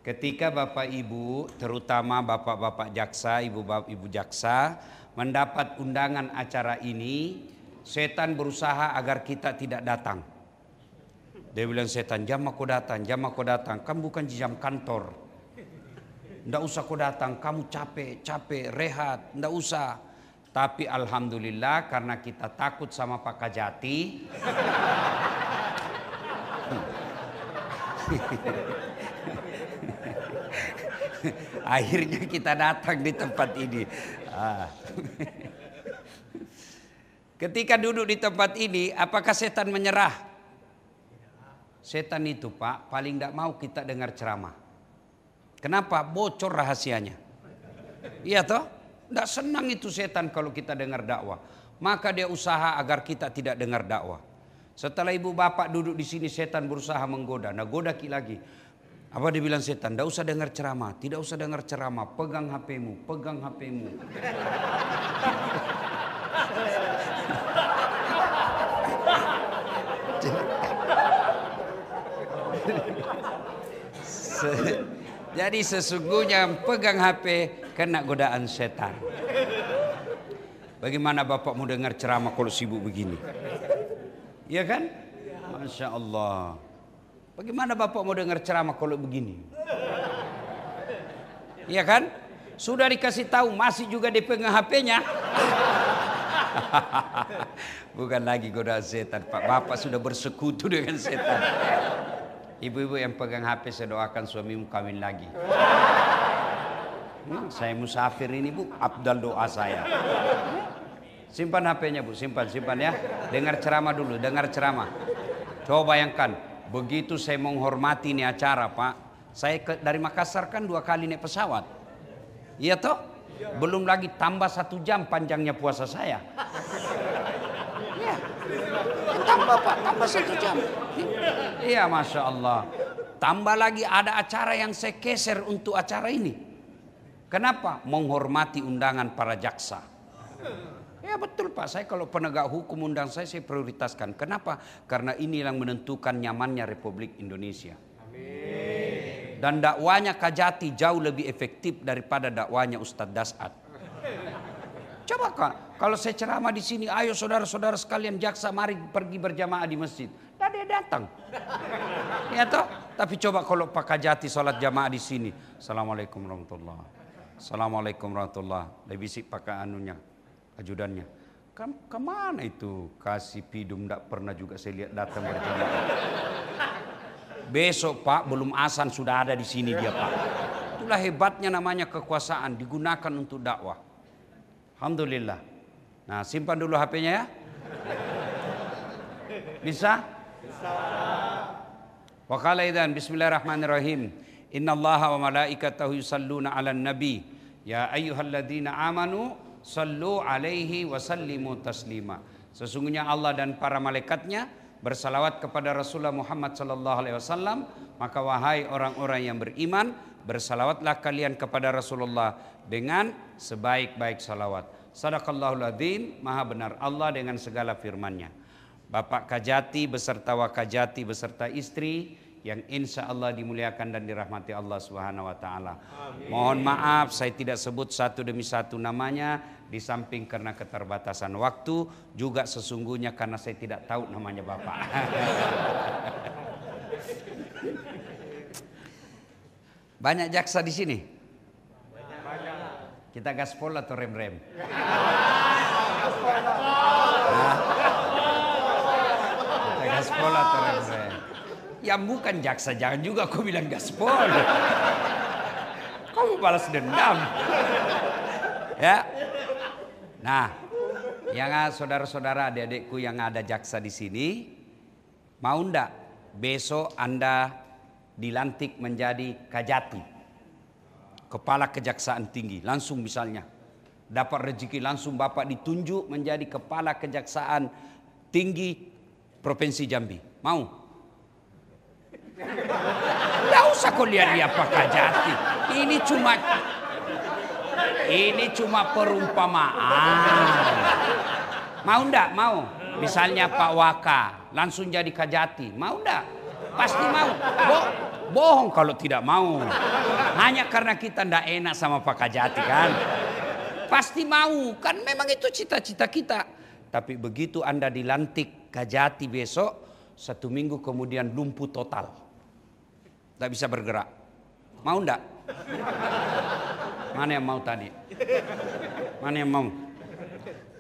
Ketika Bapak Ibu, terutama Bapak-Bapak jaksa, Ibu-Ibu jaksa, mendapat undangan acara ini, setan berusaha agar kita tidak datang. Dia bilang setan, jam aku datang, kamu bukan jam kantor. Nggak usah kau datang, kamu capek, rehat, nggak usah. Tapi alhamdulillah karena kita takut sama Pak Kajati. Akhirnya kita datang di tempat ini. Ketika duduk di tempat ini, apakah setan menyerah? Setan itu Pak, paling tidak mau kita dengar ceramah. Kenapa? Bocor rahasianya. Iya toh? Tidak senang itu setan kalau kita dengar dakwah. Maka dia usaha agar kita tidak dengar dakwah. Setelah ibu bapak duduk di sini, setan berusaha menggoda. Nah, goda lagi. Apa dia bilang setan? Tidak usah dengar ceramah, tidak usah dengar ceramah. Pegang HP-mu, pegang HP-mu. Jadi sesungguhnya pegang HP kena godaan setan. Bagaimana bapak mau dengar ceramah kalau sibuk begini? Iya kan? Masya Allah. Bagaimana bapak mau dengar ceramah kalau begini? Iya kan? Sudah dikasih tahu masih juga dipegang HP-nya. Bukan lagi godaan setan Pak. Bapak sudah bersekutu dengan setan. Ibu-ibu yang pegang HP, saya doakan suamimu kawin lagi. Saya musafir ini Bu, abdal doa saya. Simpan HP-nya Bu, simpan ya. Dengar ceramah dulu, dengar ceramah. Coba bayangkan, begitu saya menghormati ini acara Pak. Saya dari Makassar kan 2 kali naik pesawat. Iya toh? Belum lagi tambah 1 jam panjangnya puasa saya. Iya. Tambah Pak, tambah 1 jam. Iya Masya Allah. Tambah lagi ada acara yang saya geser untuk acara ini. Kenapa? Menghormati undangan para jaksa. Ya betul Pak, saya kalau penegak hukum undang saya prioritaskan. Kenapa? Karena ini yang menentukan nyamannya Republik Indonesia. Amin. Dan dakwanya Kajati jauh lebih efektif daripada dakwanya Ustadz Dasat. Coba Kak, kalau saya ceramah di sini, ayo saudara-saudara sekalian jaksa mari pergi berjamaah di masjid. Tidak dia datang. Ya toh? Tapi coba kalau Pak Kajati sholat jamaah di sini. Assalamualaikum warahmatullahi. Assalamualaikum warahmatullahi. Lebih bisik pakai anunya, ajudannya. Kemana itu? Kasih pidum tidak pernah juga saya lihat datang berjamaah. Besok Pak belum azan sudah ada di sini dia Pak. Itulah hebatnya namanya kekuasaan digunakan untuk dakwah. Alhamdulillah. Nah simpan dulu HP-nya ya. Bisa? Bisa. Wa qala idzan bismillahirrahmanirrahim. Innallaha wa malaikatahu yusalluna 'alan nabi. Ya ayyuhalladzina amanu sallu 'alaihi wa sallimu taslima. Sesungguhnya Allah dan para malaikatnya bersalawat kepada Rasulullah Muhammad sallallahu alaihi wasallam, maka wahai orang-orang yang beriman, bersalawatlah kalian kepada Rasulullah dengan sebaik-baik salawat. Sadaqallahul adzim, maha benar Allah dengan segala firman-Nya. Bapak Kajati beserta Wakajati beserta istri yang insya Allah dimuliakan dan dirahmati Allah Subhanahu wa taala. Mohon maaf saya tidak sebut satu demi satu namanya, di samping karena keterbatasan waktu, juga sesungguhnya karena saya tidak tahu namanya Bapak. Banyak jaksa di sini? Kita gaspol atau rem-rem? Kita gaspol atau rem-rem? Ya bukan jaksa, jangan juga kau bilang gaspol. Kamu balas dendam. Ya. Nah, yang saudara-saudara adik-adikku yang ada jaksa di sini, mau ndak besok Anda dilantik menjadi Kajati, kepala kejaksaan tinggi, langsung misalnya dapat rezeki langsung Bapak ditunjuk menjadi kepala kejaksaan tinggi Provinsi Jambi. Mau? Tidak usah kau lihat-lihat Pak Kajati. Ini cuma perumpamaan. Mau ndak? Mau? Misalnya Pak Waka langsung jadi Kajati. Mau ndak? Pasti mau. Bohong kalau tidak mau. Hanya karena kita tidak enak sama Pak Kajati kan. Pasti mau, kan memang itu cita-cita kita. Tapi begitu Anda dilantik Kajati besok, 1 minggu kemudian lumpuh total. Tidak bisa bergerak. Mau enggak? Mana yang mau tadi? Mana yang mau?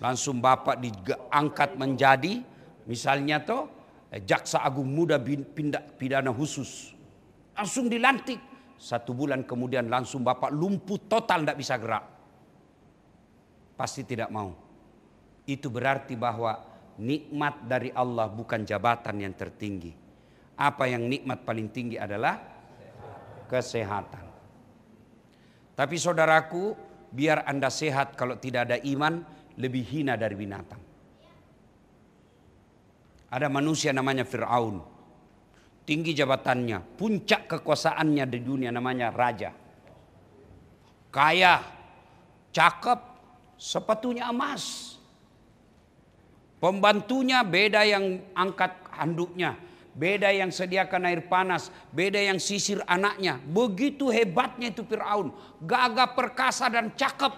Langsung Bapak diangkat menjadi, misalnya toh, Jaksa Agung Muda Pidana Khusus. Langsung dilantik. 1 bulan kemudian langsung Bapak lumpuh total, tidak bisa gerak. Pasti tidak mau. Itu berarti bahwa nikmat dari Allah bukan jabatan yang tertinggi. Apa yang nikmat paling tinggi adalah kesehatan. Tapi saudaraku, biar Anda sehat, kalau tidak ada iman, lebih hina dari binatang. Ada manusia namanya Fir'aun. Tinggi jabatannya, puncak kekuasaannya di dunia namanya raja. Kaya, cakep, sepatunya emas. Pembantunya beda yang angkat handuknya, beda yang sediakan air panas, beda yang sisir anaknya. Begitu hebatnya itu Fir'aun, gagah perkasa dan cakep.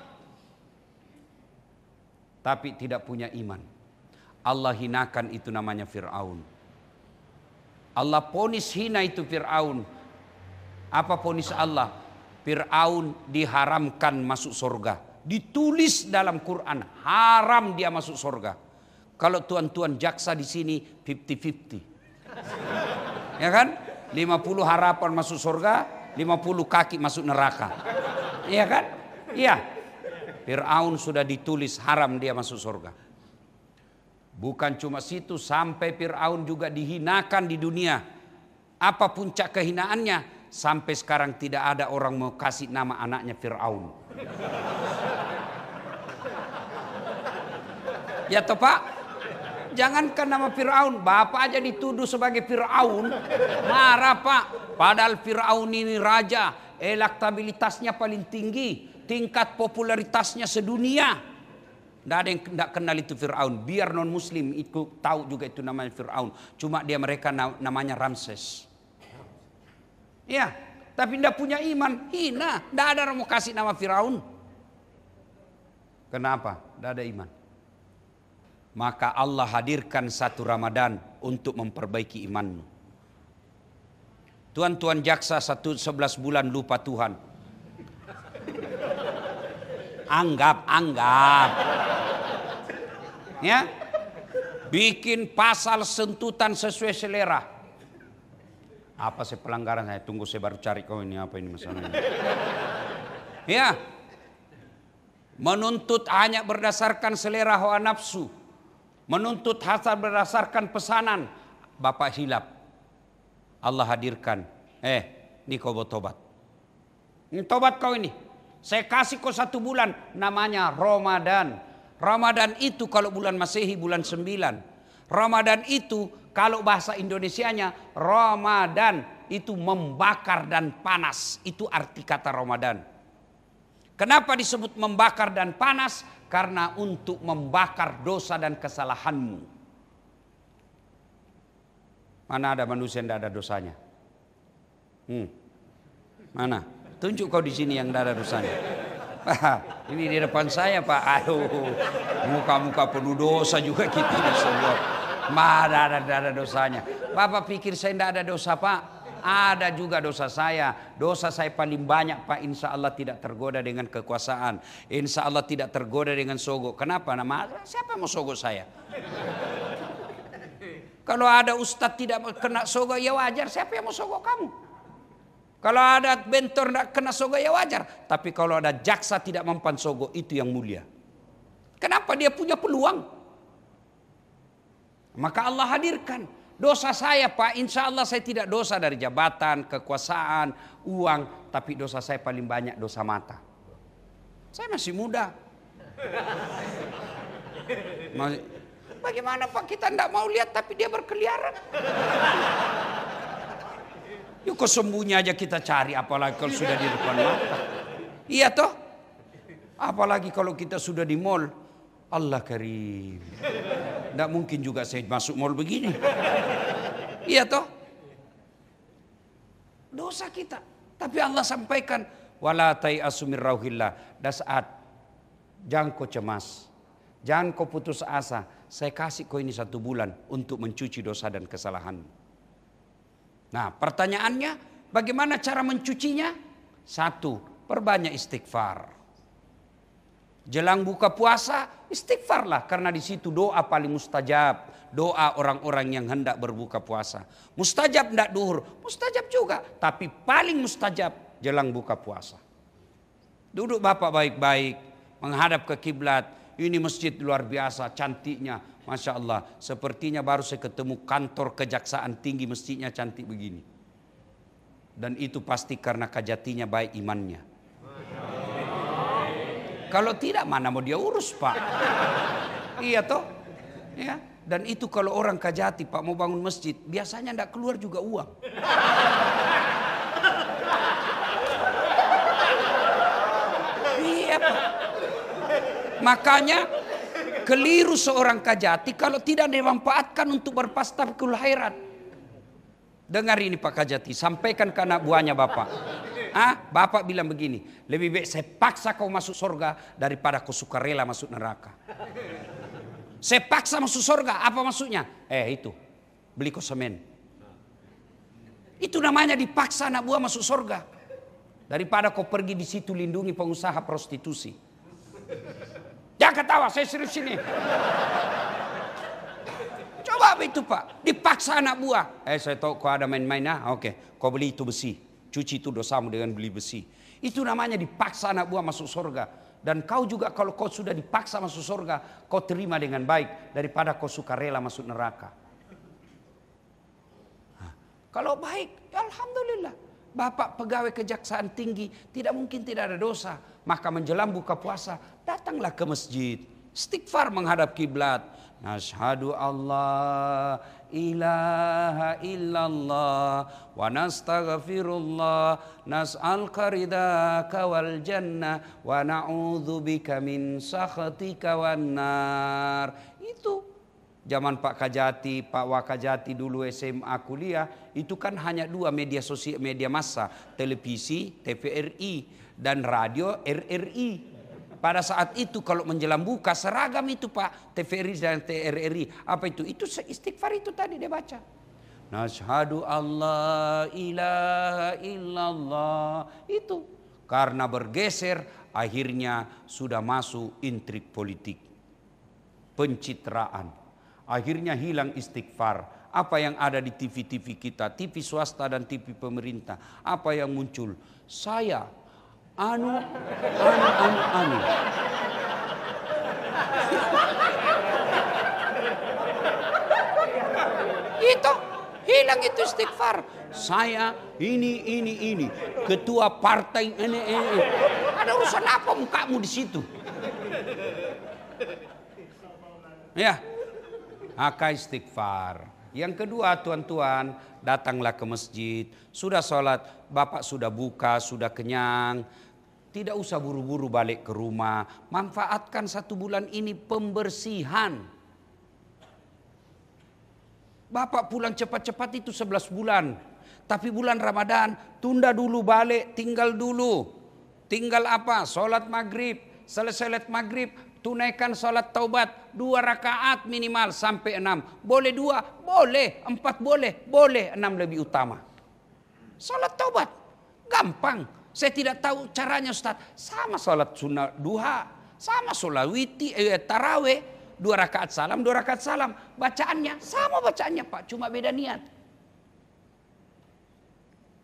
Tapi tidak punya iman. Allah hinakan itu namanya Fir'aun. Allah ponis hina itu Fir'aun. Apa ponis Allah? Fir'aun diharamkan masuk surga. Ditulis dalam Quran, haram dia masuk surga. Kalau tuan-tuan jaksa di sini 50-50. Ya kan? 50 harapan masuk surga, 50 kaki masuk neraka. Iya kan? Iya. Fir'aun sudah ditulis haram dia masuk surga. Bukan cuma situ, sampai Fir'aun juga dihinakan di dunia. Apa puncak kehinaannya? Sampai sekarang tidak ada orang mau kasih nama anaknya Fir'aun. Ya toh Pak? Jangankan nama Fir'aun, Bapak aja dituduh sebagai Fir'aun. Marah Pak. Padahal Fir'aun ini raja, elektabilitasnya paling tinggi, tingkat popularitasnya sedunia. Tidak ada yang tidak kenal itu Fir'aun. Biar non muslim itu tahu juga itu namanya Fir'aun. Cuma mereka namanya Ramses. Ya, tapi tidak punya iman. Hina. Tidak ada orang mau kasih nama Fir'aun. Kenapa? Tidak ada iman. Maka Allah hadirkan 1 Ramadan untuk memperbaiki imanmu. Tuan-tuan jaksa 11 bulan lupa Tuhan. Anggap. Ya, bikin pasal sentutan sesuai selera. Apa sih pelanggaran saya? Tunggu saya baru cari kau ini apa ini masalahnya. Ya, menuntut hanya berdasarkan selera hawa nafsu, menuntut hasad berdasarkan pesanan. Bapak hilap. Allah hadirkan. Ini kau bertobat. Ini tobat kau ini. Saya kasih kau 1 bulan. Namanya Ramadan. Ramadan itu kalau bulan Masehi bulan 9. Ramadan itu kalau bahasa Indonesianya Ramadan itu membakar dan panas. Itu arti kata Ramadan. Kenapa disebut membakar dan panas? Karena untuk membakar dosa dan kesalahanmu. Mana ada manusia yang tidak ada dosanya? Mana? Tunjuk kau di sini yang tidak ada dosanya. Ini di depan saya Pak. Aduh, muka-muka penuh dosa juga kita ini semua. Mana ada dosanya? Bapak pikir saya tidak ada dosa Pak? Ada juga dosa saya. Dosa saya paling banyak Pak. Insya Allah tidak tergoda dengan kekuasaan. Insya Allah tidak tergoda dengan sogok. Kenapa? Siapa yang mau sogok saya? Kalau ada ustadz tidak kena sogok ya wajar. Siapa yang mau sogok kamu? Kalau ada bentor tidak kena sogok ya wajar. Tapi kalau ada jaksa tidak mempan sogok, itu yang mulia. Kenapa? Dia punya peluang. Maka Allah hadirkan. Dosa saya Pak, insya Allah saya tidak dosa dari jabatan, kekuasaan, uang. Tapi dosa saya paling banyak dosa mata. Saya masih muda. Bagaimana Pak, kita tidak mau lihat tapi dia berkeliaran. Yuk kesembunyi aja kita cari, apalagi kalau sudah di depan mata. Iya toh? Apalagi kalau kita sudah di mall. Allah karim. Tidak mungkin juga saya masuk mall begini. Iya toh? dosa kita. Tapi Allah sampaikan, wala tai'asu min rauhillah. Dasat, jangan kau cemas, jangan kau putus asa. Saya kasih kau ini 1 bulan untuk mencuci dosa dan kesalahan. Nah, pertanyaannya, bagaimana cara mencucinya? 1, perbanyak istighfar. Jelang buka puasa, istighfarlah, karena di situ doa paling mustajab. Doa orang-orang yang hendak berbuka puasa. Mustajab tidak duhur, mustajab juga. Tapi paling mustajab jelang buka puasa. Duduk Bapak baik-baik, menghadap ke kiblat. Ini masjid luar biasa, cantiknya. Masya Allah, sepertinya baru saya ketemu kantor kejaksaan tinggi, masjidnya cantik begini. Dan itu pasti karena Kajatinya baik imannya. Kalau tidak, mana mau dia urus Pak? Iya toh? Ya. Dan itu kalau orang Kajati Pak mau bangun masjid, biasanya tidak keluar juga uang. Iya Pak. Makanya keliru seorang Kajati kalau tidak dimanfaatkan untuk berpastabkul khairat. Dengar ini Pak Kajati, sampaikan ke anak buahnya Bapak. Bapak bilang begini, lebih baik saya paksa kau masuk surga daripada kau sukarela masuk neraka. Saya paksa masuk surga, apa maksudnya? Itu, beli kau semen. Itu namanya dipaksa anak buah masuk surga. Daripada kau pergi di situ lindungi pengusaha prostitusi. Jangan ketawa, saya serius ini. Coba itu Pak, dipaksa anak buah. Saya tahu kau ada main-main, oke, kau beli itu besi. Cuci itu dosamu dengan beli besi. Itu namanya dipaksa anak buah masuk surga. Dan kau juga kalau kau sudah dipaksa masuk surga, kau terima dengan baik daripada kau sukarela masuk neraka. Kalau baik, ya alhamdulillah. Bapak pegawai kejaksaan tinggi, tidak mungkin tidak ada dosa. Maka menjelang buka puasa, datanglah ke masjid. Istighfar menghadap kiblat. Nashhadu Allah ilaha illallah wa nastaghfirullah nas'alka ridaka wal jannah wa na'udzubika min sakhatika wan nar. Itu zaman Pak Kajati, Pak Wakajati dulu SMA kuliah, itu kan hanya 2 media sosial, media massa, televisi TVRI dan radio RRI. Pada saat itu kalau menjelang buka seragam itu Pak, TVRI dan TRRI. Apa itu? Itu istighfar itu tadi dia baca. Nashhadu Allah ilaha illallah. Itu karena bergeser akhirnya sudah masuk intrik politik. Pencitraan. Akhirnya hilang istighfar. Apa yang ada di TV-TV kita, TV swasta dan TV pemerintah. Apa yang muncul? Saya anu. Itu hilang itu istighfar. Saya ini ketua partai ini. Ada urusan apa mukamu di situ? Ya, maka istighfar. Yang kedua tuan-tuan, datanglah ke masjid. Sudah sholat, Bapak sudah buka, sudah kenyang. Tidak usah buru-buru balik ke rumah. Manfaatkan 1 bulan ini pembersihan. Bapak pulang cepat-cepat itu 11 bulan. Tapi bulan Ramadan tunda dulu balik, tinggal dulu. Tinggal apa? Sholat maghrib. Selesai sholat maghrib, tunaikan sholat taubat 2 rakaat minimal sampai 6. Boleh 2, boleh 4, boleh 6 lebih utama. Sholat taubat, gampang. Saya tidak tahu caranya Ustaz. Sama sholat sunnah duha, sama sholat taraweh, 2 rakaat salam, 2 rakaat salam. Bacaannya sama bacaannya Pak, cuma beda niat.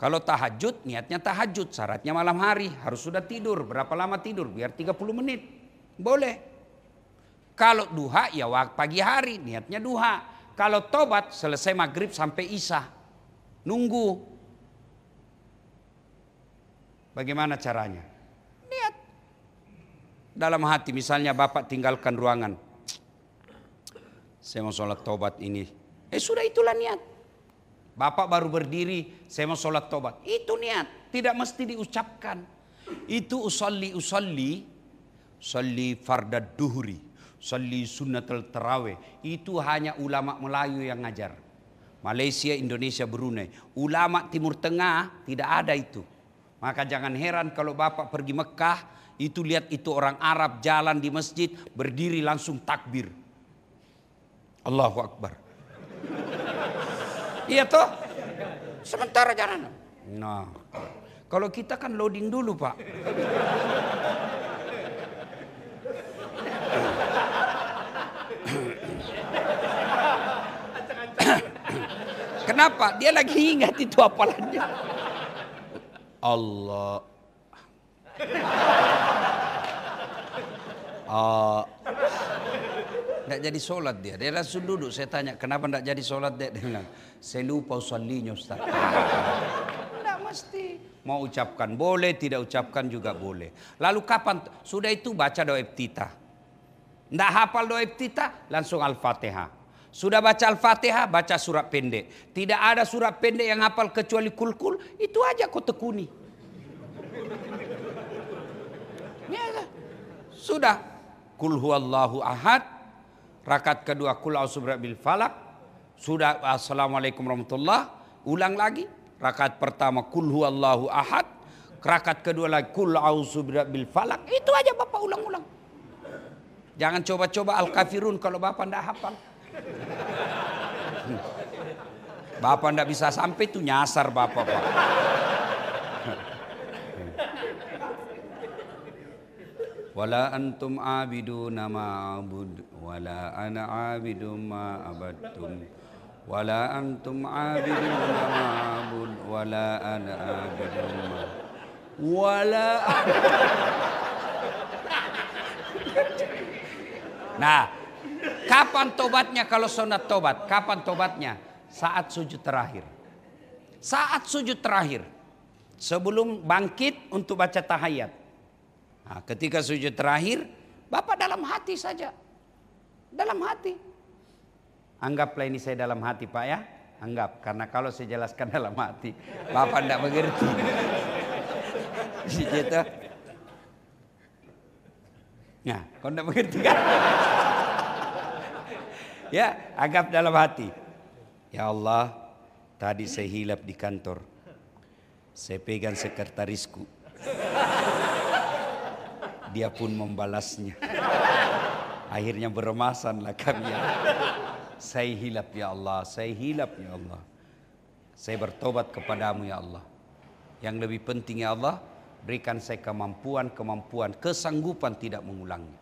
Kalau tahajud, niatnya tahajud, syaratnya malam hari, harus sudah tidur. Berapa lama tidur? Biar 30 menit. Boleh. Kalau duha ya pagi hari, niatnya duha. Kalau tobat selesai maghrib sampai isya. Nunggu. Bagaimana caranya? Niat. Dalam hati misalnya Bapak tinggalkan ruangan. Saya mau sholat tobat ini. Sudah itulah niat. Bapak baru berdiri, saya mau sholat tobat. Itu niat. Tidak mesti diucapkan. Itu usolli fardad duhri, usolli sunnatul tarawih. Itu hanya ulama Melayu yang ngajar. Malaysia, Indonesia, Brunei. Ulama Timur Tengah tidak ada itu. Maka jangan heran kalau Bapak pergi Mekah, itu lihat itu orang Arab jalan di masjid, berdiri langsung takbir. Allahu Akbar. Iya toh? Sementara jalan. Nah, kalau kita kan loading dulu Pak. Kenapa? Dia lagi ingat itu hafalannya. Allah. Tidak jadi sholat dia. Dia langsung duduk. Saya tanya, kenapa tidak jadi sholat dia? Dia bilang, saya lupa usallinya Ustaz. Tidak mesti. Mau ucapkan boleh, tidak ucapkan juga boleh. Lalu kapan? Sudah itu baca doa iftitah. Tidak hafal doa iftitah, langsung Al-Fatihah. Sudah baca Al-Fatihah, baca surat pendek. Tidak ada surat pendek yang hafal kecuali kul-kul. Itu aja kau tekuni. Ya, sudah. Kul huwallahu ahad. Rakaat kedua kul a'udzu birabbil falaq. Sudah assalamualaikum warahmatullah. Ulang lagi. Rakaat pertama kul huwallahu ahad. Rakaat kedua lagi kul a'udzu birabbil falaq. Itu aja Bapak ulang-ulang. Jangan coba-coba Al-Kafirun kalau Bapak tidak hafal. Bapak tidak bisa sampai itu nyasar Bapak Pak. Wala antum abiduna ma'abud wala ana abidum ma'abadtum wala antum abiduna ma'abud wala ana abidum wala. Nah, kapan tobatnya kalau sunat tobat? Kapan tobatnya? Saat sujud terakhir. Saat sujud terakhir. Sebelum bangkit untuk baca tahiyat. Nah, ketika sujud terakhir, Bapak dalam hati saja. Dalam hati. Anggaplah ini saya dalam hati Pak ya. Anggap. Karena kalau saya jelaskan dalam hati, Bapak tidak mengerti. Gitu. Nah, kau tidak mengerti kan? Ya, anggap dalam hati. Ya Allah, tadi saya hilap di kantor. Saya pegang sekretarisku. Dia pun membalasnya. Akhirnya beremasanlah kami. Saya hilap ya Allah, saya hilap ya Allah. Saya bertobat kepadamu ya Allah. Yang lebih penting ya Allah, berikan saya kemampuan, kesanggupan tidak mengulangnya.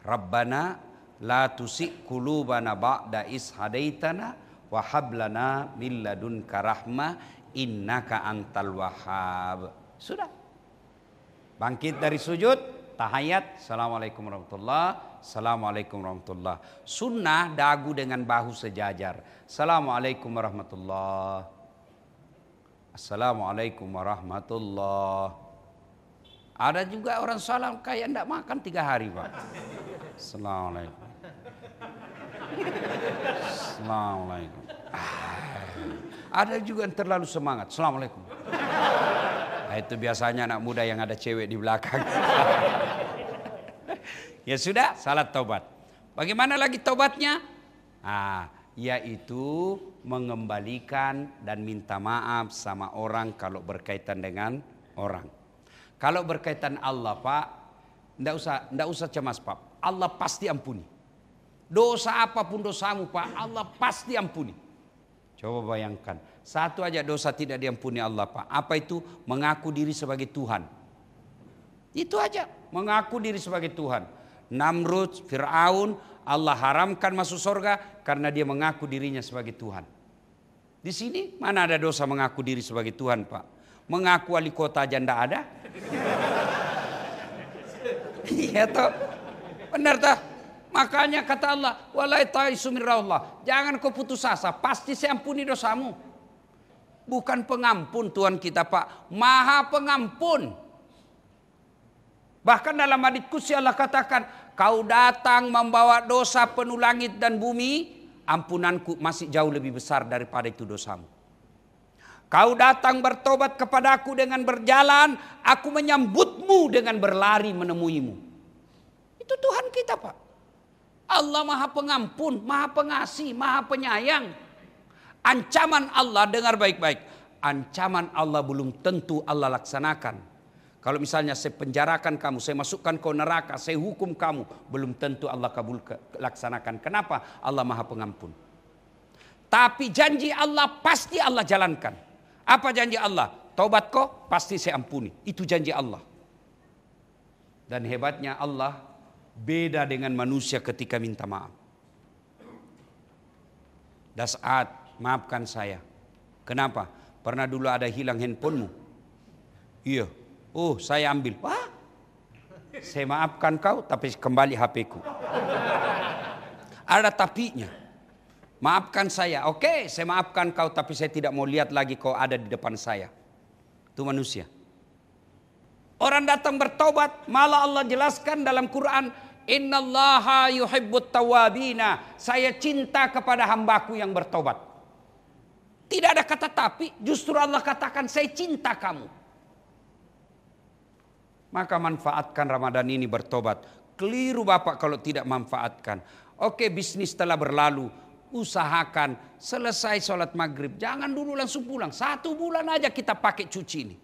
Rabbana la tusik qulubana ba'da is hadaitana wa hab lana min ladunka rahmah innaka antal wahhab. Sudah. Bangkit dari sujud, tahiyat, assalamualaikum warahmatullah, assalamualaikum warahmatullah. Sunnah dagu dengan bahu sejajar. Assalamualaikum warahmatullah. Assalamualaikum warahmatullah. Ada juga orang salam kayak tidak makan 3 hari Pak. Assalamualaikum. Assalamualaikum. Ada juga yang terlalu semangat. Assalamualaikum. Nah, itu biasanya anak muda yang ada cewek di belakang. Ya sudah, salat taubat. Bagaimana lagi taubatnya? Yaitu mengembalikan dan minta maaf sama orang kalau berkaitan dengan orang. Kalau berkaitan Allah Pak, ndak usah cemas Pak. Allah pasti ampuni. Dosa apapun dosamu Pak, Allah pasti ampuni. Coba bayangkan, satu aja dosa tidak diampuni Allah Pak. Apa itu? Mengaku diri sebagai Tuhan. Itu aja, mengaku diri sebagai Tuhan. Namrud, Fir'aun, Allah haramkan masuk surga karena dia mengaku dirinya sebagai Tuhan. Di sini mana ada dosa mengaku diri sebagai Tuhan Pak? Mengaku wali kota aja ndak ada. Iya toh, benar toh. Makanya kata Allah, walai ta'isu mirrallah. Jangan kau putus asa, pasti saya ampuni dosamu. Bukan pengampun Tuhan kita Pak, Maha Pengampun. Bahkan dalam hadits qudsi Allah katakan, kau datang membawa dosa penuh langit dan bumi, ampunanku masih jauh lebih besar daripada itu dosamu. Kau datang bertobat kepadaku dengan berjalan, aku menyambutmu dengan berlari menemuimu. Itu Tuhan kita Pak. Allah Maha Pengampun, Maha Pengasih, Maha Penyayang. Ancaman Allah, dengar baik-baik. Ancaman Allah belum tentu Allah laksanakan. Kalau misalnya saya penjarakan kamu, saya masukkan kau neraka, saya hukum kamu, belum tentu Allah laksanakan. Kenapa? Allah Maha Pengampun. Tapi janji Allah pasti Allah jalankan. Apa janji Allah? Taubat kau pasti saya ampuni. Itu janji Allah. Dan hebatnya Allah beda dengan manusia ketika minta maaf. Das'at, maafkan saya. Kenapa? Pernah dulu ada hilang handphonemu? Iya. Oh, saya ambil. Wah, saya maafkan kau, tapi kembali HP-ku. Ada tapinya. Maafkan saya. Oke, saya maafkan kau, tapi saya tidak mau lihat lagi kau ada di depan saya. Itu manusia. Orang datang bertobat, malah Allah jelaskan dalam Quran, Innallaha yuhibbut tawabina. Saya cinta kepada hambaku yang bertobat. Tidak ada kata tapi, justru Allah katakan saya cinta kamu. Maka manfaatkan Ramadan ini bertobat. Keliru Bapak kalau tidak manfaatkan. Oke, bisnis telah berlalu. Usahakan selesai sholat maghrib. Jangan dulu langsung pulang. 1 bulan aja kita pakai cuci ini.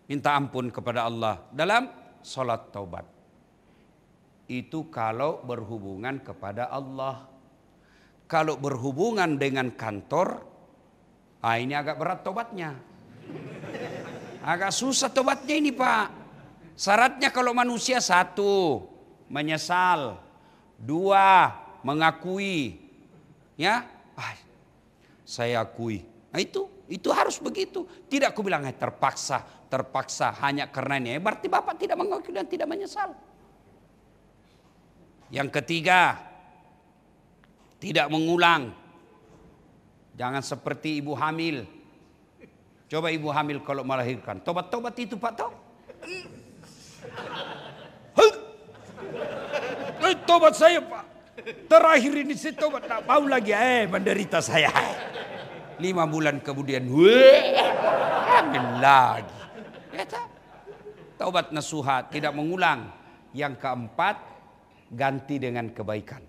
Minta ampun kepada Allah dalam sholat taubat. Itu kalau berhubungan kepada Allah. Kalau berhubungan dengan kantor, ini agak berat tobatnya. Agak susah tobatnya ini Pak. Syaratnya kalau manusia 1, menyesal. 2, mengakui. Ya, saya akui. Nah itu harus begitu. Tidak aku bilang terpaksa hanya karena ini. Berarti Bapak tidak mengakui dan tidak menyesal. Yang ketiga, tidak mengulang. Jangan seperti ibu hamil. Coba ibu hamil kalau melahirkan. Tobat-tobat itu Pak tahu? Tobat saya Pak. Terakhir ini saya tobat. Tak mau lagi. Menderita saya. 5 bulan kemudian. Hamil lagi. Taubat nasuha. Tidak mengulang. Yang keempat. Ganti dengan kebaikan.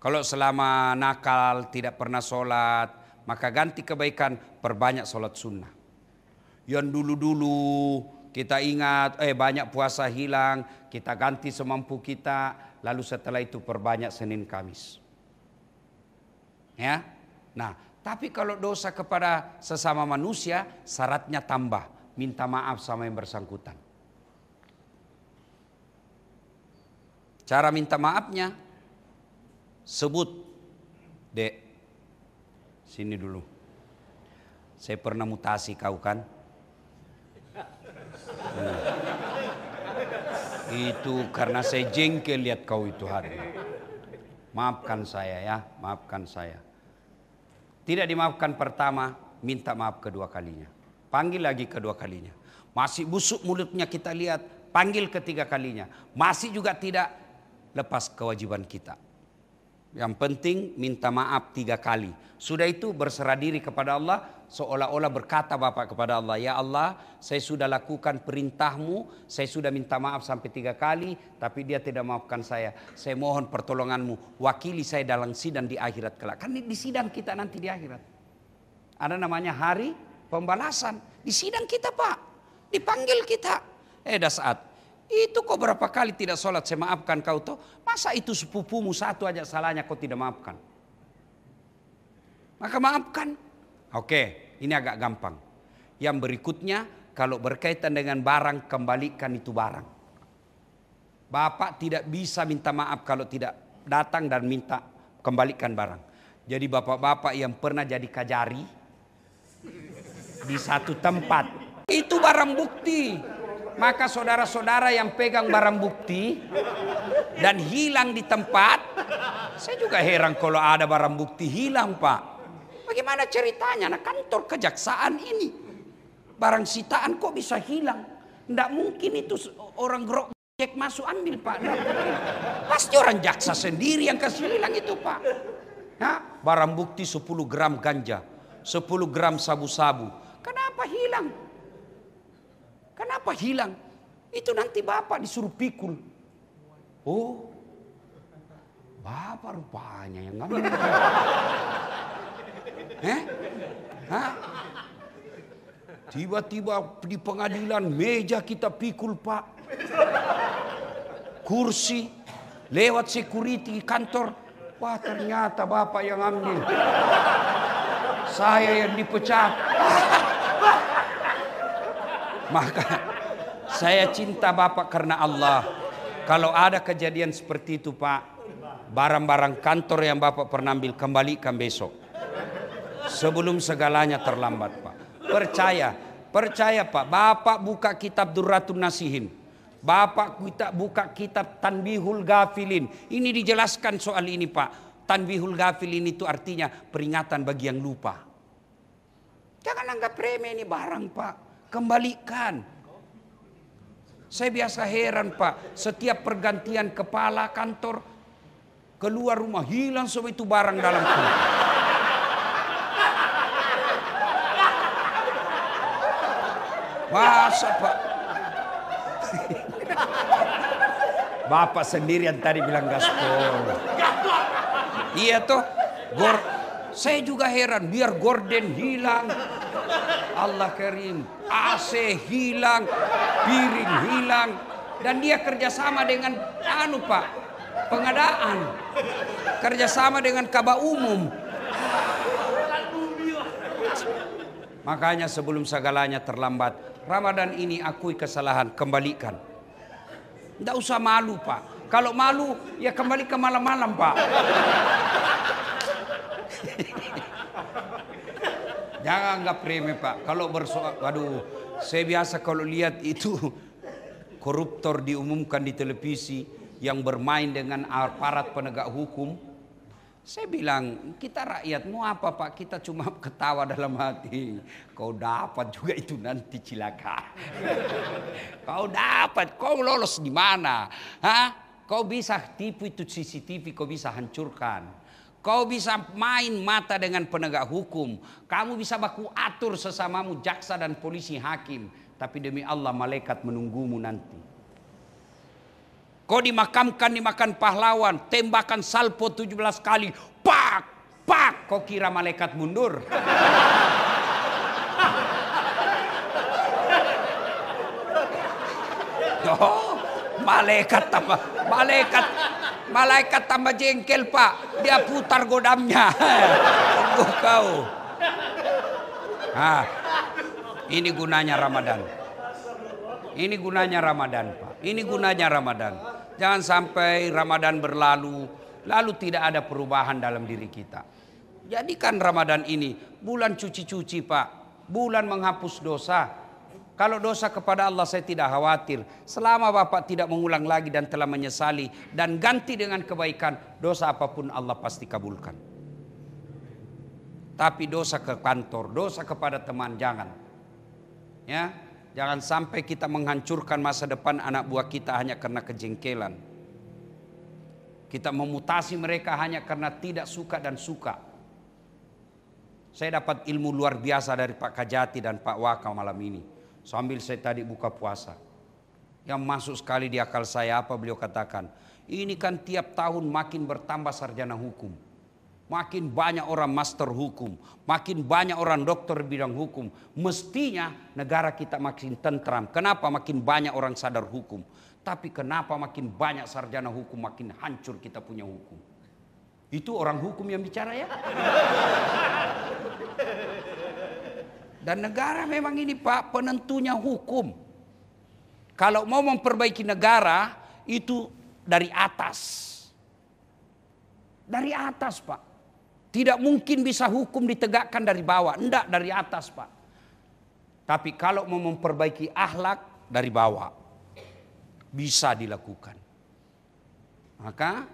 Kalau selama nakal tidak pernah sholat, maka ganti kebaikan, perbanyak sholat sunnah. Yang dulu-dulu kita ingat, banyak puasa hilang, kita ganti semampu kita, lalu setelah itu perbanyak Senin Kamis. Ya, nah, tapi kalau dosa kepada sesama manusia, syaratnya tambah, minta maaf sama yang bersangkutan. Cara minta maafnya, sebut, Dek, sini dulu. Saya pernah mutasi kau kan? Itu karena saya jengkel lihat kau itu hari. Maafkan saya ya, maafkan saya. Tidak dimaafkan pertama, minta maaf kedua kalinya. Panggil lagi kedua kalinya. Masih busuk mulutnya kita lihat, panggil ketiga kalinya. Masih juga tidak, lepas kewajiban kita. Yang penting minta maaf 3 kali. Sudah itu berserah diri kepada Allah. Seolah-olah berkata Bapak kepada Allah, ya Allah, saya sudah lakukan perintahmu, saya sudah minta maaf sampai 3 kali, tapi dia tidak maafkan saya. Saya mohon pertolonganmu, wakili saya dalam sidang di akhirat kelak. Kan di sidang kita nanti di akhirat. Ada namanya hari pembalasan. Di sidang kita Pak, dipanggil kita. Dah saat. Itu kok berapa kali tidak sholat saya maafkan kau toh. Masa itu sepupumu satu aja salahnya kau tidak maafkan. Maka maafkan. Oke, ini agak gampang. Yang berikutnya, kalau berkaitan dengan barang, kembalikan itu barang. Bapak tidak bisa minta maaf kalau tidak datang dan minta kembalikan barang. Jadi bapak-bapak yang pernah jadi kajari di satu tempat, itu barang bukti. Maka saudara-saudara yang pegang barang bukti dan hilang di tempat, saya juga heran kalau ada barang bukti hilang Pak. Bagaimana ceritanya? Nah, kantor kejaksaan ini barang sitaan kok bisa hilang? Tidak mungkin itu orang gerok masuk ambil Pak. Pasti orang jaksa sendiri yang kasih hilang itu Pak. Nah, barang bukti 10 gram ganja, 10 gram sabu-sabu. Kenapa hilang? Kenapa hilang? Itu nanti Bapak disuruh pikul. Oh, Bapak rupanya yang ngambil. Hah? Tiba-tiba di pengadilan meja kita pikul Pak. Kursi, lewat security kantor. Wah ternyata Bapak yang ambil. Saya yang dipecat. Maka saya cinta Bapak karena Allah. Kalau ada kejadian seperti itu Pak, barang-barang kantor yang Bapak pernah ambil kembalikan besok. Sebelum segalanya terlambat Pak. Percaya Pak. Bapak buka kitab Durratun Nasihin. Bapak kita buka kitab Tanbihul Ghafilin. Ini dijelaskan soal ini Pak. Tanbihul Ghafilin itu artinya peringatan bagi yang lupa. Jangan anggap remeh ini barang Pak. Kembalikan. Saya biasa heran Pak. Setiap pergantian kepala kantor. Keluar rumah hilang semua itu barang dalam kulkas. Masa Pak? Bapak sendirian tadi bilang gaspol. Iya toh. Saya juga heran. Biar gorden hilang. Allah Karim. AC hilang. Piring hilang. Dan dia kerjasama dengan Pak. Pengadaan. Kerjasama dengan Kaba Umum. Makanya sebelum segalanya terlambat. Ramadan ini akui kesalahan. Kembalikan. Tidak usah malu Pak. Kalau malu ya kembali ke malam-malam Pak. Jangan anggap remeh Pak. Kalau bersoal, waduh, saya biasa kalau lihat itu koruptor diumumkan di televisi yang bermain dengan aparat penegak hukum. Saya bilang, kita rakyat mau apa Pak? Kita cuma ketawa dalam hati. Kau dapat juga itu nanti cilaka. Kau dapat, kau lolos di mana? Hah? Kau bisa tipu itu CCTV, kau bisa hancurkan. Kau bisa main mata dengan penegak hukum. Kamu bisa baku atur sesamamu jaksa dan polisi hakim. Tapi demi Allah malaikat menunggumu nanti. Kau dimakamkan pahlawan. Tembakan salpo 17 kali. Pak! Pak! Kau kira malaikat mundur? Oh, malaikat tambah jengkel Pak. Dia putar godamnya. Tunggu kau. Ini gunanya Ramadan. Ini gunanya Ramadan Pak. Ini gunanya Ramadan. Jangan sampai Ramadan berlalu, lalu tidak ada perubahan dalam diri kita. Jadikan Ramadan ini bulan cuci-cuci Pak. Bulan menghapus dosa. Kalau dosa kepada Allah saya tidak khawatir. Selama Bapak tidak mengulang lagi dan telah menyesali. Dan ganti dengan kebaikan. Dosa apapun Allah pasti kabulkan. Tapi dosa ke kantor, dosa kepada teman jangan. Ya, jangan sampai kita menghancurkan masa depan anak buah kita hanya karena kejengkelan. Kita memutasi mereka hanya karena tidak suka dan suka. Saya dapat ilmu luar biasa dari Pak Kajati dan Pak Waka malam ini. Sambil saya tadi buka puasa. Yang masuk sekali di akal saya apa beliau katakan. Ini kan tiap tahun makin bertambah sarjana hukum. Makin banyak orang master hukum. Makin banyak orang dokter bidang hukum. Mestinya negara kita makin tentram. Kenapa makin banyak orang sadar hukum? Tapi kenapa makin banyak sarjana hukum makin hancur kita punya hukum? Itu orang hukum yang bicara ya. Dan negara memang ini Pak penentunya hukum. Kalau mau memperbaiki negara itu dari atas. Dari atas Pak. Tidak mungkin bisa hukum ditegakkan dari bawah. Enggak dari atas Pak. Tapi kalau mau memperbaiki akhlak dari bawah. Bisa dilakukan. Maka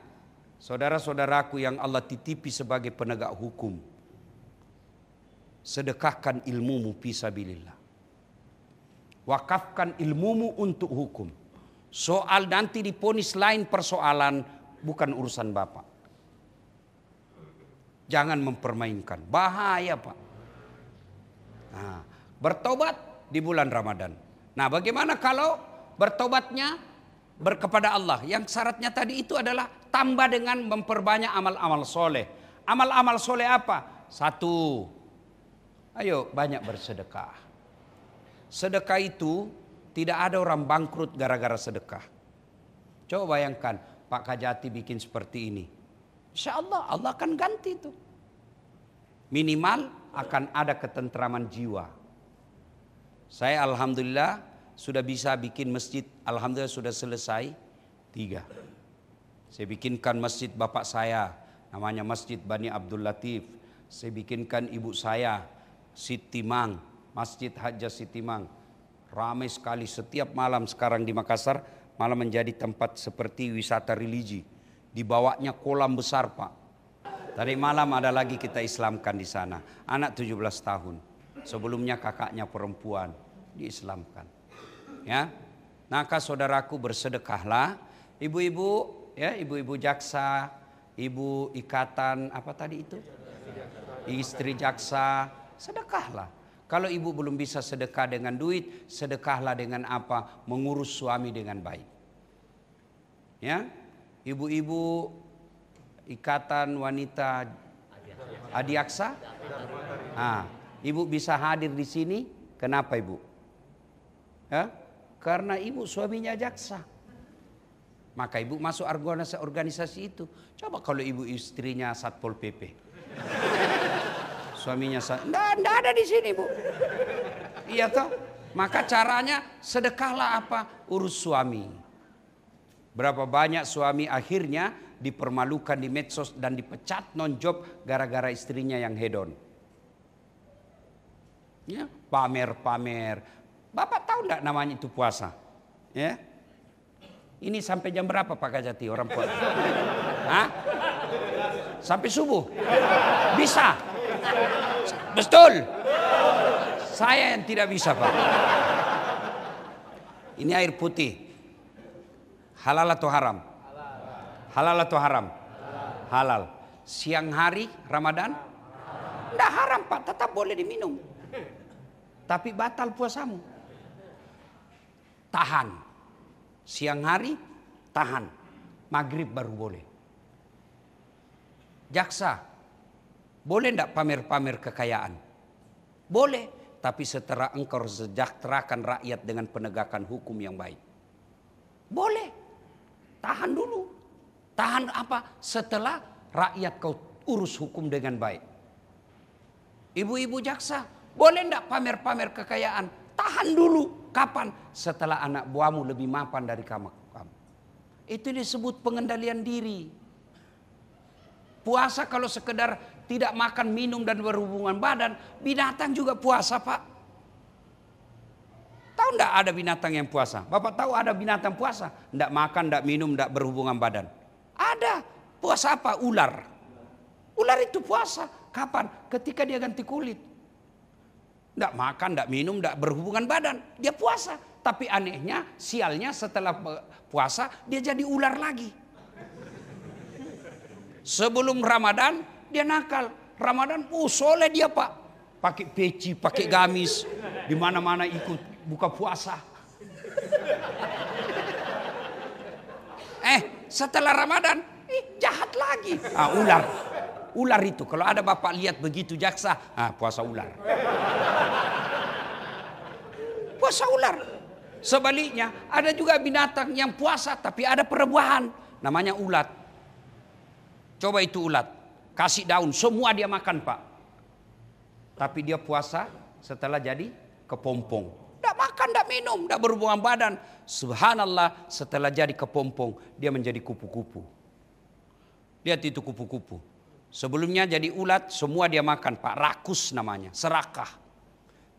saudara-saudaraku yang Allah titipi sebagai penegak hukum. Sedekahkan ilmumu fisabilillah. Wakafkan ilmumu untuk hukum. Soal nanti diponis lain persoalan bukan urusan Bapak. Jangan mempermainkan. Bahaya Pak. Nah, bertobat di bulan Ramadan. Nah bagaimana kalau bertobatnya kepada Allah. Yang syaratnya tadi itu adalah tambah dengan memperbanyak amal-amal soleh. Amal-amal soleh apa? Satu, ayo banyak bersedekah. Sedekah itu tidak ada orang bangkrut gara-gara sedekah. Coba bayangkan Pak Kajati bikin seperti ini. Insya Allah, Allah akan ganti itu. Minimal akan ada ketentraman jiwa. Saya alhamdulillah sudah bisa bikin masjid. Alhamdulillah sudah selesai 3. Saya bikinkan masjid bapak saya. Namanya Masjid Bani Abdul Latif. Saya bikinkan ibu saya Siti Mang. Masjid Hajjah Siti Mang. Ramai sekali setiap malam sekarang di Makassar. Malah menjadi tempat seperti wisata religi. Dibawanya kolam besar Pak. Tadi malam ada lagi kita Islamkan di sana. Anak 17 tahun. Sebelumnya kakaknya perempuan diislamkan. Ya, maka saudaraku bersedekahlah. Ibu-ibu, ya, ibu-ibu jaksa, ibu ikatan apa tadi itu? Istri jaksa, sedekahlah. Kalau ibu belum bisa sedekah dengan duit, sedekahlah dengan apa? Mengurus suami dengan baik. Ya, ibu-ibu ikatan wanita adiaksa. Ibu bisa hadir di sini. Kenapa ibu? Ya, karena ibu suaminya jaksa. Maka ibu masuk organisasi itu. Coba kalau ibu istrinya Satpol PP. Suaminya enggak ada di sini bu. Iya toh. Maka caranya sedekahlah apa? Urus suami. Berapa banyak suami akhirnya dipermalukan di medsos dan dipecat non-job gara-gara istrinya yang hedon. Ya, pamer-pamer. Bapak tahu enggak namanya itu puasa? Ya. Ini sampai jam berapa Pak Kajati orang puasa? Hah? Sampai subuh? Bisa? Betul? Saya yang tidak bisa Pak. Ini air putih. Halal atau haram? Halal atau haram? Halal. Siang hari Ramadan? Tidak haram Pak, tetap boleh diminum. Tapi batal puasamu. Tahan. Siang hari tahan. Maghrib baru boleh. Jaksa, boleh tidak pamer-pamer kekayaan? Boleh. Tapi setelah engkau sejahterakan rakyat dengan penegakan hukum yang baik. Boleh. Tahan dulu. Tahan apa? Setelah rakyat kau urus hukum dengan baik. Ibu-ibu jaksa, boleh tidak pamer-pamer kekayaan? Tahan dulu. Kapan? Setelah anak buahmu lebih mapan dari kamu. Itu disebut pengendalian diri. Puasa kalau sekedar tidak makan, minum dan berhubungan badan, binatang juga puasa Pak. Tahu enggak ada binatang yang puasa? Bapak tahu ada binatang puasa? Enggak makan, enggak minum, enggak berhubungan badan. Ada. Puasa apa? Ular. Ular itu puasa. Kapan? Ketika dia ganti kulit. Enggak makan, enggak minum, enggak berhubungan badan. Dia puasa. Tapi anehnya, sialnya setelah puasa, dia jadi ular lagi. Sebelum Ramadan, dia nakal. Ramadan, soleh dia Pak. Pakai peci, pakai gamis. Di mana-mana ikut buka puasa. Setelah Ramadan, jahat lagi. Ular. Ular itu, kalau ada Bapak lihat begitu jaksa, puasa ular. Puasa ular. Sebaliknya, ada juga binatang yang puasa tapi ada perubahan. Namanya ulat. Coba itu ulat. Kasih daun, semua dia makan Pak. Tapi dia puasa setelah jadi kepompong. Tidak makan, tidak minum, tidak berhubungan badan. Subhanallah, setelah jadi kepompong, dia menjadi kupu-kupu. Lihat itu kupu-kupu. Sebelumnya jadi ulat, semua dia makan Pak. Rakus namanya, serakah.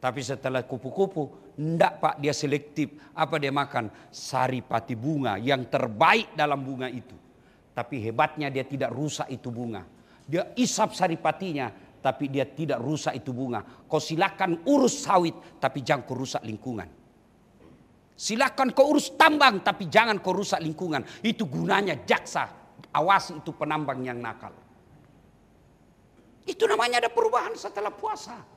Tapi setelah kupu-kupu, enggak Pak, dia selektif. Apa dia makan? Saripati bunga yang terbaik dalam bunga itu. Tapi hebatnya dia tidak rusak itu bunga. Dia isap saripatinya, tapi dia tidak rusak itu bunga. Kau silakan urus sawit, tapi jangan kau rusak lingkungan. Silakan kau urus tambang, tapi jangan kau rusak lingkungan. Itu gunanya jaksa. Awasi itu penambang yang nakal. Itu namanya ada perubahan setelah puasa.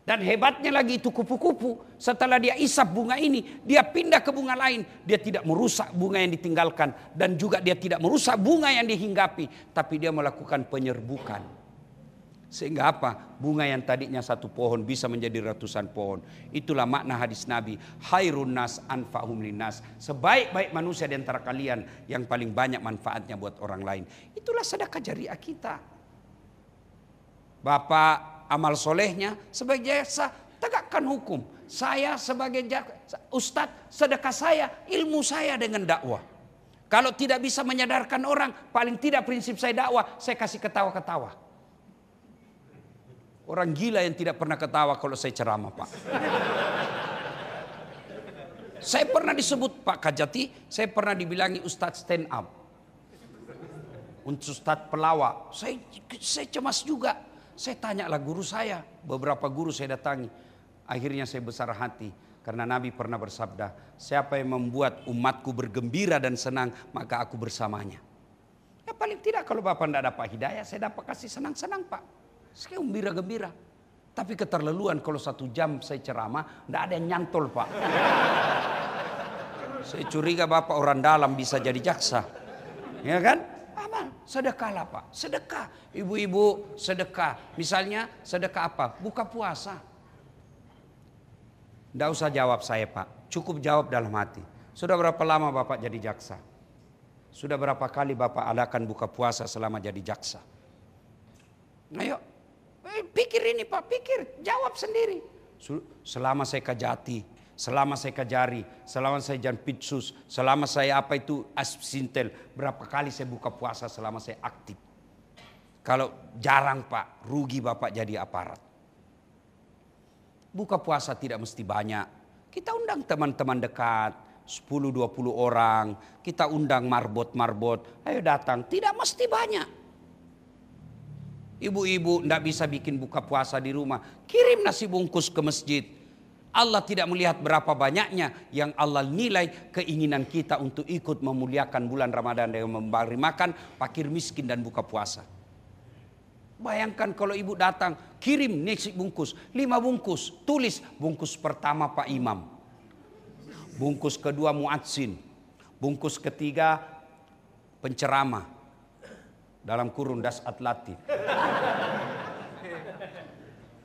Dan hebatnya lagi itu kupu-kupu, setelah dia isap bunga ini, dia pindah ke bunga lain. Dia tidak merusak bunga yang ditinggalkan. Dan juga dia tidak merusak bunga yang dihinggapi. Tapi dia melakukan penyerbukan. Sehingga apa? Bunga yang tadinya satu pohon bisa menjadi ratusan pohon. Itulah makna hadis Nabi. Khairun nas anfa'hum linnas. Sebaik-baik manusia di antara kalian yang paling banyak manfaatnya buat orang lain. Itulah sedekah jariah kita. Bapak amal solehnya sebagai jasa tegakkan hukum. Saya sebagai ustadz sedekah saya ilmu saya dengan dakwah. Kalau tidak bisa menyadarkan orang, paling tidak prinsip saya dakwah, saya kasih ketawa-ketawa. Orang gila yang tidak pernah ketawa kalau saya ceramah, Pak. Saya pernah disebut Pak Kajati, saya pernah dibilangi ustadz stand up. Ustadz pelawak. Saya cemas juga. Saya tanyalah guru saya, beberapa guru saya datangi. Akhirnya saya besar hati karena Nabi pernah bersabda, siapa yang membuat umatku bergembira dan senang, maka aku bersamanya. Ya paling tidak kalau Bapak tidak dapat hidayah, saya dapat kasih senang-senang, Pak. Saya gembira-gembira. Tapi keterlaluan kalau 1 jam saya ceramah, tidak ada yang nyantol, Pak. Saya curiga Bapak orang dalam bisa jadi jaksa. Ya kan? Amal, sedekahlah, Pak. Sedekah. Ibu-ibu sedekah. Misalnya sedekah apa? Buka puasa. Tidak usah jawab saya, Pak. Cukup jawab dalam hati. Sudah berapa lama Bapak jadi jaksa? Sudah berapa kali Bapak adakan buka puasa selama jadi jaksa? Ayo. Pikir ini Pak, pikir, jawab sendiri. Selama saya Kajati, selama saya Kajari, selama saya Janpitsus, selama saya apa itu Aspsintel, berapa kali saya buka puasa selama saya aktif. Kalau jarang Pak, rugi Bapak jadi aparat. Buka puasa tidak mesti banyak. Kita undang teman-teman dekat, 10-20 orang, kita undang marbot-marbot, ayo datang, tidak mesti banyak. Ibu-ibu tidak bisa bikin buka puasa di rumah, kirim nasi bungkus ke masjid. Allah tidak melihat berapa banyaknya, yang Allah nilai keinginan kita untuk ikut memuliakan bulan Ramadan dengan memberi makan fakir miskin dan buka puasa. Bayangkan kalau ibu datang, kirim nasi bungkus, 5 bungkus, tulis bungkus pertama Pak Imam, bungkus kedua muadzin, bungkus ketiga penceramah. Dalam kurung das atlatif.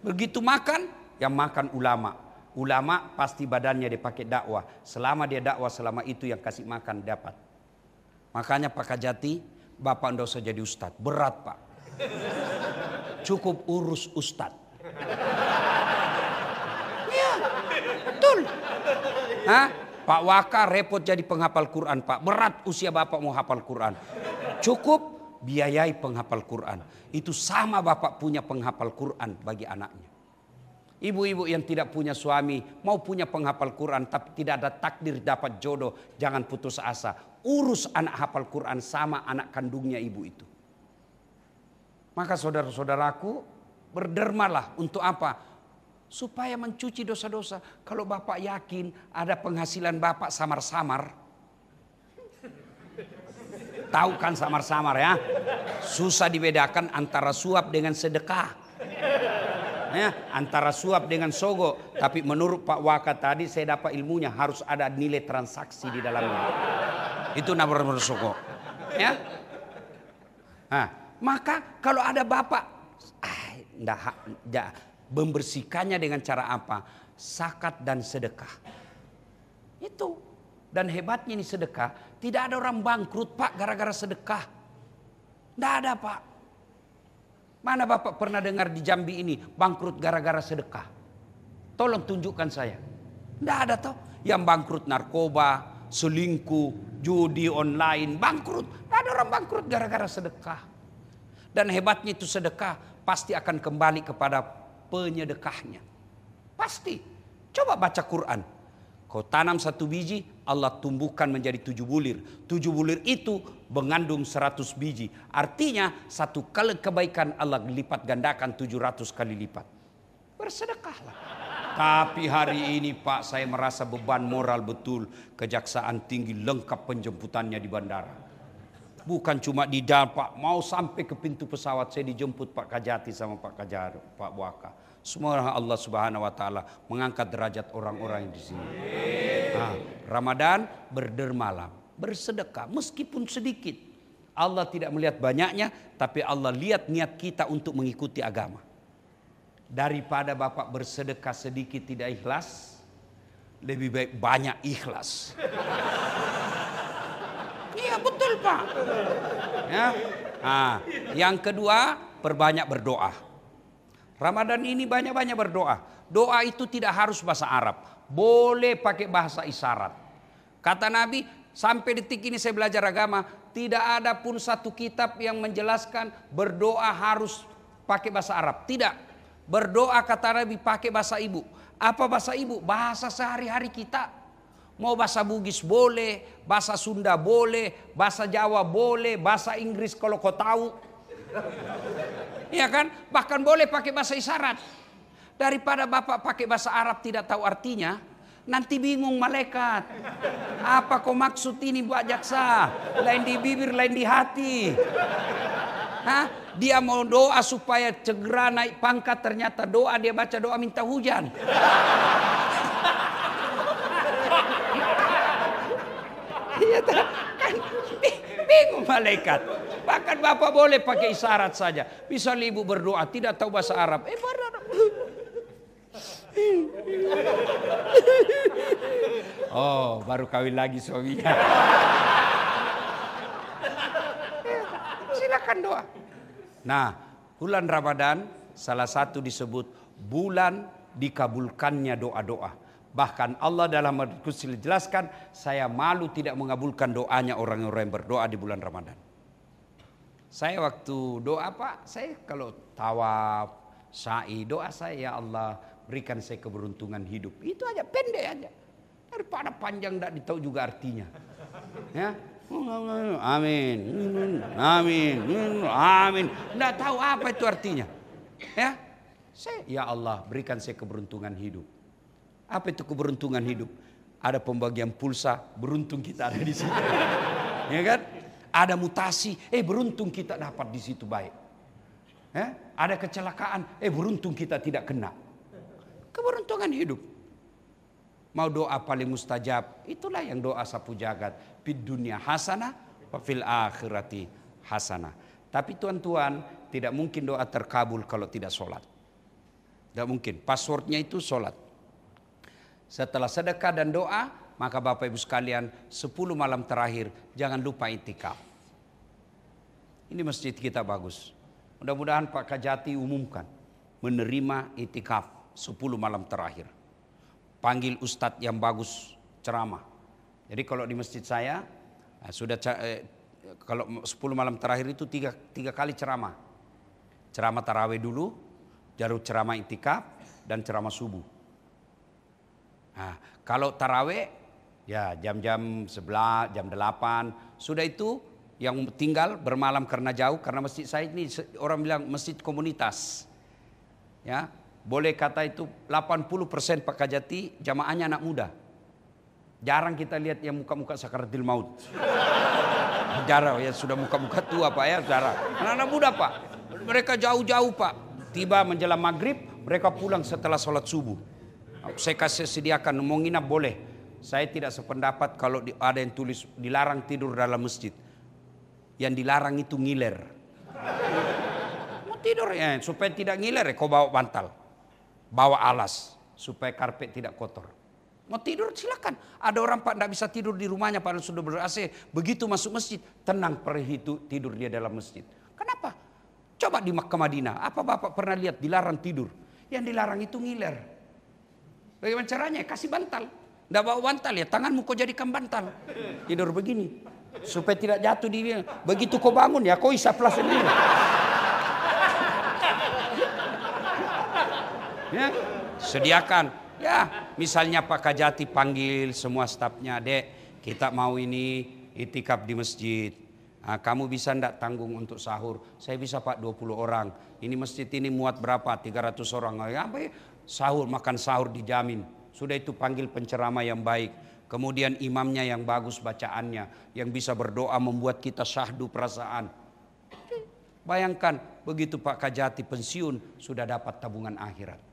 Begitu makan, yang makan ulama. Ulama pasti badannya dipakai dakwah. Selama dia dakwah, selama itu yang kasih makan dapat. Makanya Pak Kajati, Bapak tidak usah jadi ustadz. Berat Pak. Cukup urus ustadz. Iya, betul. Hah? Pak Waka repot jadi penghafal Quran Pak. Berat usia Bapak mau hafal Quran. Cukup biayai penghafal Quran. Itu sama Bapak punya penghafal Quran bagi anaknya. Ibu-ibu yang tidak punya suami mau punya penghafal Quran tapi tidak ada takdir dapat jodoh, jangan putus asa. Urus anak hafal Quran sama anak kandungnya ibu itu. Maka saudara-saudaraku, berdermalah untuk apa? Supaya mencuci dosa-dosa. Kalau Bapak yakin ada penghasilan Bapak samar-samar, tahu kan samar-samar ya? Susah dibedakan antara suap dengan sedekah. Ya, antara suap dengan sogo. Tapi menurut Pak Waka tadi saya dapat ilmunya harus ada nilai transaksi di dalamnya. Itu nomor sogo. Ya. Nah, maka kalau ada Bapak membersihkannya dengan cara apa? Zakat dan sedekah. Itu. Dan hebatnya ini sedekah, tidak ada orang bangkrut Pak gara-gara sedekah. Tidak ada Pak. Mana Bapak pernah dengar di Jambi ini bangkrut gara-gara sedekah? Tolong tunjukkan saya. Tidak ada toh. Yang bangkrut narkoba, selingkuh, judi online, bangkrut. Tidak ada orang bangkrut gara-gara sedekah. Dan hebatnya itu sedekah pasti akan kembali kepada penyedekahnya. Pasti. Coba baca Quran. Kau tanam 1 biji, Allah tumbuhkan menjadi 7 bulir. 7 bulir itu mengandung 100 biji. Artinya 1 kali kebaikan Allah lipat gandakan 700 kali lipat. Bersedekahlah. Tapi hari ini Pak, saya merasa beban moral betul. Kejaksaan tinggi lengkap penjemputannya di bandara. Bukan cuma di dalam Pak, mau sampai ke pintu pesawat saya dijemput Pak Kajati sama Pak Kajar, Pak Waka. Semua Allah Subhanahu wa taala mengangkat derajat orang-orang yang di sini. Nah, Ramadan berdermalah, bersedekah meskipun sedikit. Allah tidak melihat banyaknya, tapi Allah lihat niat kita untuk mengikuti agama. Daripada Bapak bersedekah sedikit tidak ikhlas, lebih baik banyak ikhlas. Iya betul Pak. Ya. Yang kedua, perbanyak berdoa. Ramadan ini banyak-banyak berdoa. Doa itu tidak harus bahasa Arab, boleh pakai bahasa isyarat. Kata Nabi, sampai detik ini saya belajar agama, tidak ada pun satu kitab yang menjelaskan berdoa harus pakai bahasa Arab. Tidak. Berdoa kata Nabi pakai bahasa ibu. Apa bahasa ibu? Bahasa sehari-hari kita. Mau bahasa Bugis boleh, bahasa Sunda boleh, bahasa Jawa boleh, bahasa Inggris kalau kau tahu. Iya kan? Bahkan boleh pakai bahasa isyarat. Daripada Bapak pakai bahasa Arab tidak tahu artinya, nanti bingung malaikat. Apa kau maksud ini Pak Jaksa? Lain di bibir, lain di hati. Dia mau doa supaya segera naik pangkat, ternyata doa dia baca doa minta hujan. Iya kan bingung malaikat. Bahkan Bapak boleh pakai isyarat saja. Bisa ibu berdoa tidak tahu bahasa Arab. Oh, baru kawin lagi suaminya. Silakan doa. Nah, bulan Ramadan salah satu disebut bulan dikabulkannya doa-doa. Bahkan Allah dalam Al-Qur'an jelaskan, saya malu tidak mengabulkan doanya orang-orang yang berdoa di bulan Ramadan. Saya waktu doa Pak, saya kalau tawaf, sa'i, doa saya, ya Allah berikan saya keberuntungan hidup. Itu aja, pendek aja. Daripada panjang tidak ditahu juga artinya. Ya, amin, amin, amin. Tidak tahu apa itu artinya. Ya, ya Allah berikan saya keberuntungan hidup. Apa itu keberuntungan hidup? Ada pembagian pulsa, beruntung kita ada di situ. Ya kan? Ada mutasi, beruntung kita dapat di situ baik. Ya? Ada kecelakaan, beruntung kita tidak kena. Keberuntungan hidup. Mau doa paling mustajab, itulah yang doa sapu jagat. Fid dunya hasanah, wa fil akhirati hasanah. Tapi tuan-tuan, tidak mungkin doa terkabul kalau tidak sholat. Tidak mungkin, passwordnya itu sholat. Setelah sedekah dan doa, maka Bapak Ibu sekalian 10 malam terakhir jangan lupa itikaf. Ini masjid kita bagus. Mudah-mudahan Pak Kajati umumkan menerima itikaf 10 malam terakhir. Panggil ustadz yang bagus ceramah. Jadi kalau di masjid saya kalau 10 malam terakhir itu tiga kali ceramah. Ceramah tarawih dulu, baru ceramah itikaf dan ceramah subuh. Nah, kalau tarawih ya jam-jam 11, jam 8. Sudah itu yang tinggal bermalam karena jauh, karena masjid saya ini orang bilang masjid komunitas. Ya, boleh kata itu 80% Pak Kajati jamaahnya anak muda. Jarang kita lihat yang muka-muka sakaratil maut. Jarang ya, sudah muka-muka tua Pak ya, jarang. Anak-anak muda Pak. Mereka jauh-jauh Pak. Tiba menjelang maghrib, mereka pulang setelah sholat subuh. Saya kasih sediakan, mau nginap boleh. Saya tidak sependapat kalau ada yang tulis dilarang tidur dalam masjid. Yang dilarang itu ngiler. Mau tidur ya, supaya tidak ngiler kau bawa bantal. Bawa alas, supaya karpet tidak kotor. Mau tidur silakan. Ada orang Pak tidak bisa tidur di rumahnya padahal sudah ber-AC. Begitu masuk masjid, tenang pergi itu tidur dia dalam masjid. Kenapa? Coba di Makkah Madinah, apa Bapak pernah lihat dilarang tidur? Yang dilarang itu ngiler. Bagaimana caranya? Kasih bantal. Tidak bawa bantal ya, tanganmu kau jadikan bantal. Tidur begini. Supaya tidak jatuh di dia. Begitu kau bangun ya, kau isaplah sendiri. Ya, sediakan. Ya, misalnya Pak Kajati panggil semua stafnya, Dek, kita mau ini itikaf di masjid. Nah, kamu bisa enggak tanggung untuk sahur? Saya bisa Pak 20 orang. Ini masjid ini muat berapa? 300 orang. Ya, sahur, makan sahur dijamin. Sudah itu panggil penceramah yang baik. Kemudian imamnya yang bagus bacaannya. Yang bisa berdoa membuat kita syahdu perasaan. Bayangkan begitu Pak Kajati pensiun sudah dapat tabungan akhirat.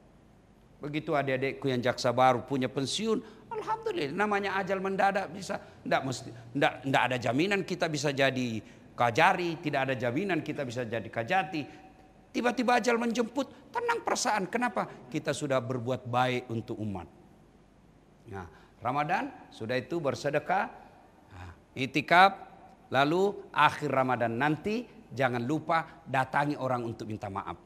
Begitu adik-adikku yang jaksa baru punya pensiun. Alhamdulillah, namanya ajal mendadak bisa. Enggak ada jaminan kita bisa jadi Kajari, tidak ada jaminan kita bisa jadi kajati. Tiba-tiba ajal menjemput, tenang perasaan. Kenapa? Kita sudah berbuat baik untuk umat. Nah, Ramadan sudah itu bersedekah, itikaf, lalu akhir Ramadan nanti jangan lupa datangi orang untuk minta maaf.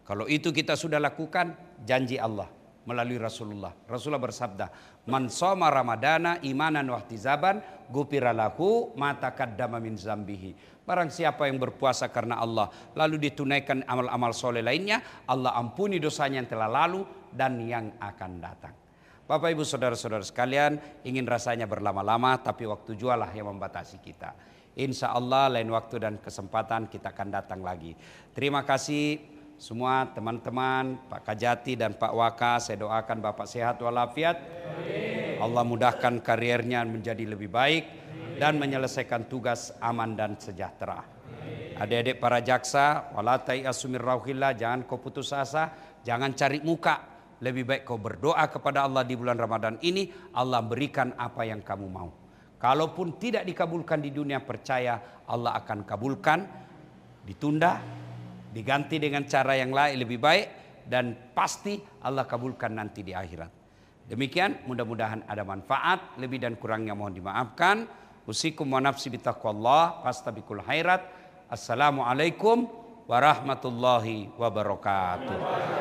Kalau itu kita sudah lakukan, janji Allah melalui Rasulullah. Rasulullah bersabda, "Man shoma Ramadana imanan wa ihtisaban, ghufira lahu ma taqaddama min zambihi." Barang siapa yang berpuasa karena Allah, lalu ditunaikan amal-amal soleh lainnya, Allah ampuni dosanya yang telah lalu dan yang akan datang. Bapak Ibu saudara-saudara sekalian, ingin rasanya berlama-lama, tapi waktu jualah yang membatasi kita. Insya Allah lain waktu dan kesempatan kita akan datang lagi. Terima kasih semua teman-teman, Pak Kajati dan Pak Waka. Saya doakan Bapak sehat walafiat. Allah mudahkan karirnya menjadi lebih baik dan menyelesaikan tugas aman dan sejahtera. Adik-adik para jaksa, wala tai'asu min rauhillah, jangan kau putus asa, jangan cari muka. Lebih baik kau berdoa kepada Allah di bulan Ramadan ini, Allah berikan apa yang kamu mau. Kalaupun tidak dikabulkan di dunia, percaya Allah akan kabulkan, ditunda, diganti dengan cara yang lain lebih baik, dan pasti Allah kabulkan nanti di akhirat. Demikian, mudah-mudahan ada manfaat, lebih dan kurangnya mohon dimaafkan. Usikum wa nafsi bitaqwallah, fastabiqul khairat. Assalamualaikum warahmatullahi wabarakatuh.